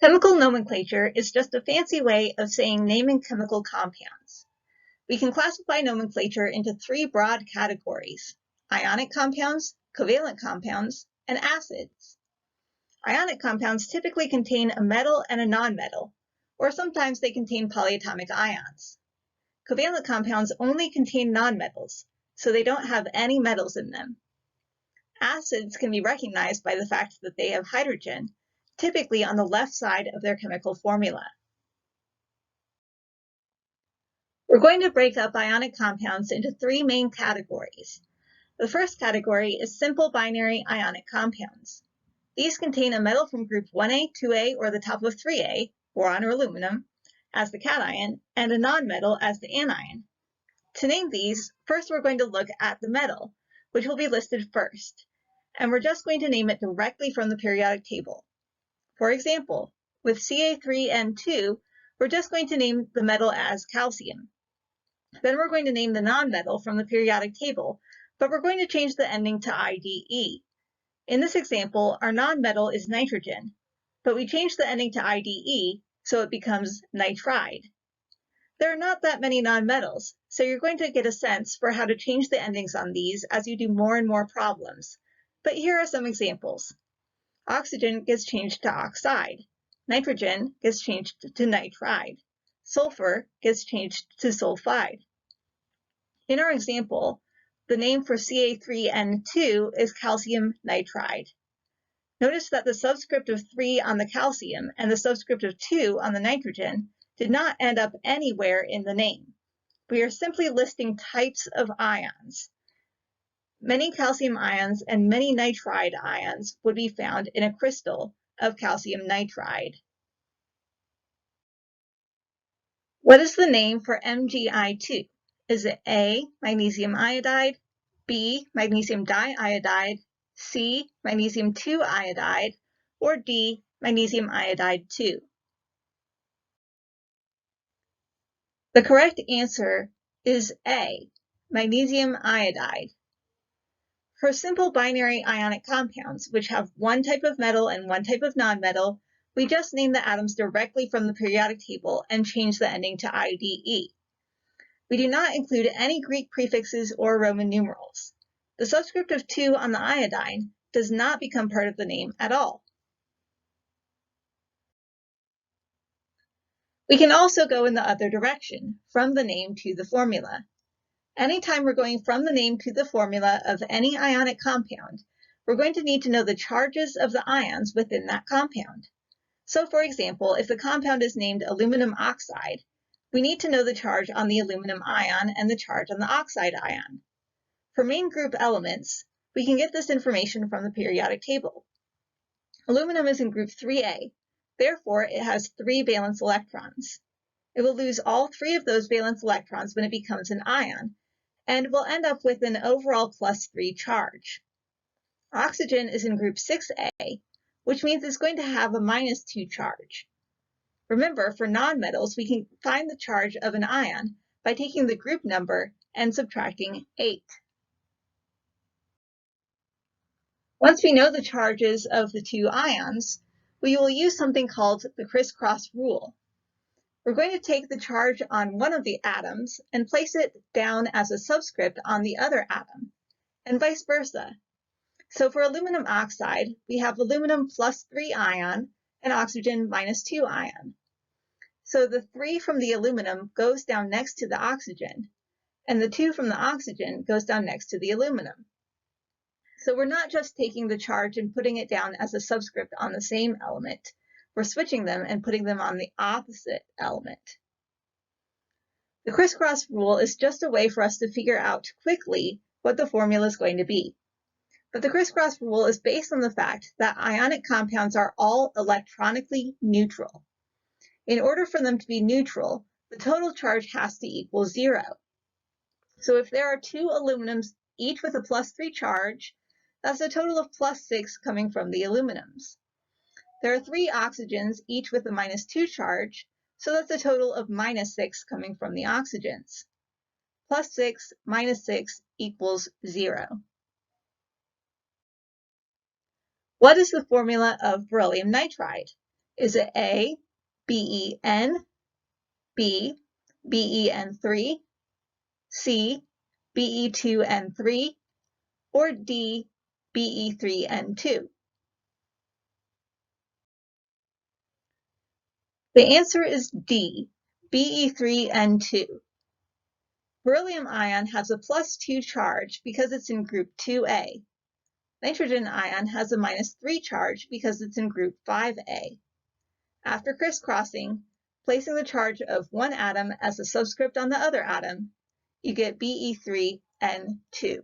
Chemical nomenclature is just a fancy way of saying naming chemical compounds. We can classify nomenclature into three broad categories: ionic compounds, covalent compounds, and acids. Ionic compounds typically contain a metal and a nonmetal, or sometimes they contain polyatomic ions. Covalent compounds only contain nonmetals, so they don't have any metals in them. Acids can be recognized by the fact that they have hydrogen, typically on the left side of their chemical formula. We're going to break up ionic compounds into three main categories. The first category is simple binary ionic compounds. These contain a metal from group 1A, 2A, or the top of 3A, boron or aluminum, as the cation, and a nonmetal as the anion. To name these, first we're going to look at the metal, which will be listed first, and we're just going to name it directly from the periodic table. For example, with Ca3N2, we're just going to name the metal as calcium. Then we're going to name the nonmetal from the periodic table, but we're going to change the ending to IDE. In this example, our nonmetal is nitrogen, but we change the ending to IDE, so it becomes nitride. There are not that many nonmetals, so you're going to get a sense for how to change the endings on these as you do more and more problems. But here are some examples. Oxygen gets changed to oxide. Nitrogen gets changed to nitride. Sulfur gets changed to sulfide. In our example, the name for Ca3N2 is calcium nitride. Notice that the subscript of 3 on the calcium and the subscript of 2 on the nitrogen did not end up anywhere in the name. We are simply listing types of ions. Many calcium ions and many nitride ions would be found in a crystal of calcium nitride. What is the name for Mgl₂? Is it A, magnesium iodide, B, magnesium diiodide, C, magnesium 2 iodide, or D, magnesium iodide 2? The correct answer is A, magnesium iodide. For simple binary ionic compounds, which have one type of metal and one type of nonmetal, we just name the atoms directly from the periodic table and change the ending to IDE. We do not include any Greek prefixes or Roman numerals. The subscript of 2 on the iodine does not become part of the name at all. We can also go in the other direction, from the name to the formula. Anytime we're going from the name to the formula of any ionic compound, we're going to need to know the charges of the ions within that compound. So for example, if the compound is named aluminum oxide, we need to know the charge on the aluminum ion and the charge on the oxide ion. For main group elements, we can get this information from the periodic table. Aluminum is in group 3A, therefore it has 3 valence electrons. It will lose all 3 of those valence electrons when it becomes an ion, and will end up with an overall +3 charge. Oxygen is in group 6A, which means it's going to have a -2 charge. Remember, for nonmetals, we can find the charge of an ion by taking the group number and subtracting 8. Once we know the charges of the 2 ions, we will use something called the crisscross rule. We're going to take the charge on one of the atoms and place it down as a subscript on the other atom, and vice versa. So for aluminum oxide, we have aluminum +3 ion and oxygen -2 ion. So the 3 from the aluminum goes down next to the oxygen, and the 2 from the oxygen goes down next to the aluminum. So we're not just taking the charge and putting it down as a subscript on the same element, we're switching them and putting them on the opposite element. The crisscross rule is just a way for us to figure out quickly what the formula is going to be. But the crisscross rule is based on the fact that ionic compounds are all electronically neutral. In order for them to be neutral, the total charge has to equal 0. So if there are 2 aluminums, each with a +3 charge, that's a total of +6 coming from the aluminums. There are 3 oxygens, each with a -2 charge, so that's a total of -6 coming from the oxygens. +6 minus 6 equals 0. What is the formula of beryllium nitride? Is it A, BeN, B, BeN3, C, Be2N3, or D, Be3N2? The answer is D, Be3N2. Beryllium ion has a +2 charge because it's in group 2A. Nitrogen ion has a -3 charge because it's in group 5A. After crisscrossing, placing the charge of one atom as a subscript on the other atom, you get Be3N2.